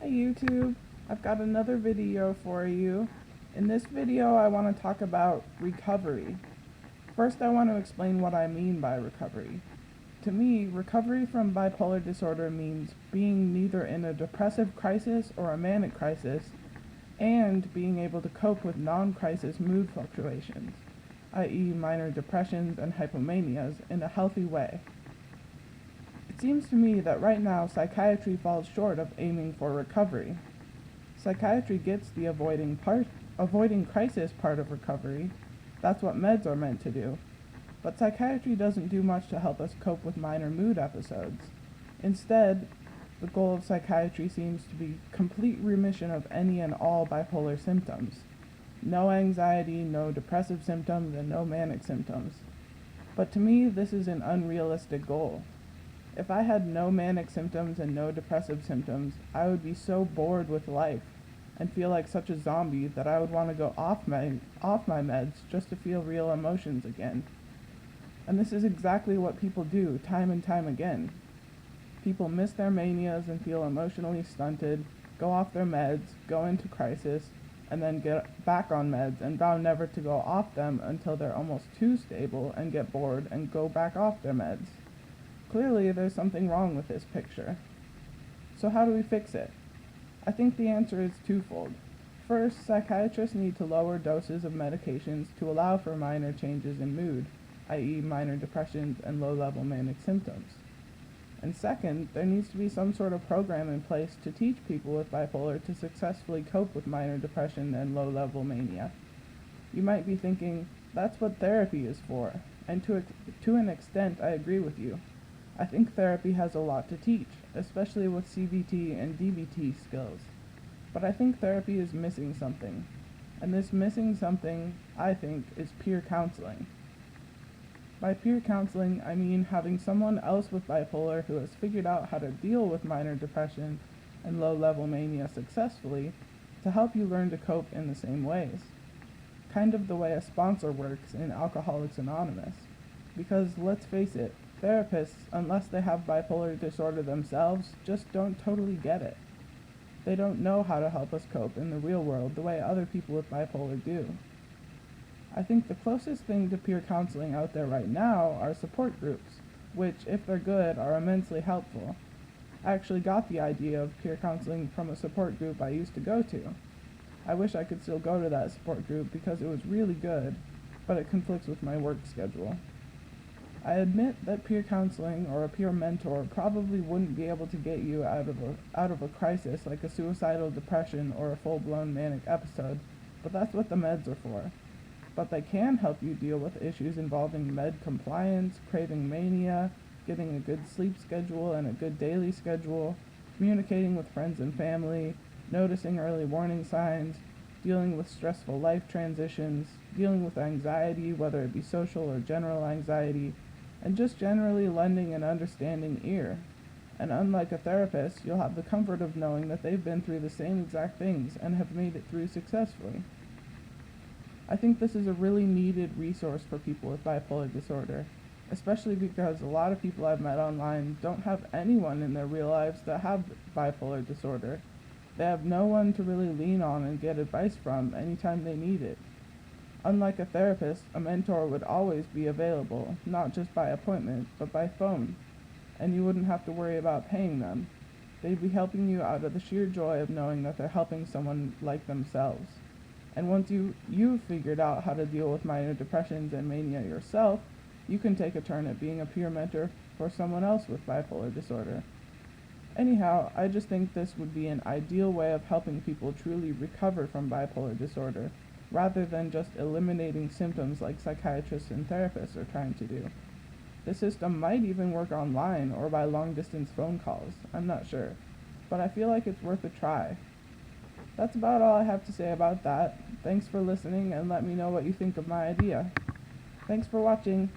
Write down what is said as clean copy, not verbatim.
Hi YouTube, I've got another video for you. In this video I want to talk about recovery. First I want to explain what I mean by recovery. To me, recovery from bipolar disorder means being neither in a depressive crisis or a manic crisis, and being able to cope with non-crisis mood fluctuations, i.e. minor depressions and hypomanias, in a healthy way. It seems to me that right now psychiatry falls short of aiming for recovery. Psychiatry gets the avoiding crisis part of recovery. That's what meds are meant to do. But psychiatry doesn't do much to help us cope with minor mood episodes. Instead, the goal of psychiatry seems to be complete remission of any and all bipolar symptoms. No anxiety, no depressive symptoms, and no manic symptoms. But to me, this is an unrealistic goal. If I had no manic symptoms and no depressive symptoms, I would be so bored with life and feel like such a zombie that I would want to go off my meds just to feel real emotions again. And this is exactly what people do time and time again. People miss their manias and feel emotionally stunted, go off their meds, go into crisis, and then get back on meds and vow never to go off them until they're almost too stable and get bored and go back off their meds. Clearly, there's something wrong with this picture. So how do we fix it? I think the answer is twofold. First, psychiatrists need to lower doses of medications to allow for minor changes in mood, i.e. minor depressions and low-level manic symptoms. And second, there needs to be some sort of program in place to teach people with bipolar to successfully cope with minor depression and low-level mania. You might be thinking, that's what therapy is for, and to an extent I agree with you. I think therapy has a lot to teach, especially with CBT and DBT skills. But I think therapy is missing something. And this missing something, I think, is peer counseling. By peer counseling, I mean having someone else with bipolar who has figured out how to deal with minor depression and low-level mania successfully to help you learn to cope in the same ways. Kind of the way a sponsor works in Alcoholics Anonymous. Because let's face it, therapists, unless they have bipolar disorder themselves, just don't totally get it. They don't know how to help us cope in the real world the way other people with bipolar do. I think the closest thing to peer counseling out there right now are support groups, which, if they're good, are immensely helpful. I actually got the idea of peer counseling from a support group I used to go to. I wish I could still go to that support group because it was really good, but it conflicts with my work schedule. I admit that peer counseling or a peer mentor probably wouldn't be able to get you out of a crisis like a suicidal depression or a full-blown manic episode, but that's what the meds are for. But they can help you deal with issues involving med compliance, craving mania, getting a good sleep schedule and a good daily schedule, communicating with friends and family, noticing early warning signs, dealing with stressful life transitions, dealing with anxiety, whether it be social or general anxiety, and just generally lending an understanding ear. And unlike a therapist, you'll have the comfort of knowing that they've been through the same exact things and have made it through successfully. I think this is a really needed resource for people with bipolar disorder, especially because a lot of people I've met online don't have anyone in their real lives that have bipolar disorder. They have no one to really lean on and get advice from anytime they need it. Unlike a therapist, a mentor would always be available, not just by appointment, but by phone, and you wouldn't have to worry about paying them. They'd be helping you out of the sheer joy of knowing that they're helping someone like themselves. And once you've figured out how to deal with minor depressions and mania yourself, you can take a turn at being a peer mentor for someone else with bipolar disorder. Anyhow, I just think this would be an ideal way of helping people truly recover from bipolar disorder, rather than just eliminating symptoms like psychiatrists and therapists are trying to do. The system might even work online or by long-distance phone calls, I'm not sure, but I feel like it's worth a try. That's about all I have to say about that. Thanks for listening and let me know what you think of my idea. Thanks for watching.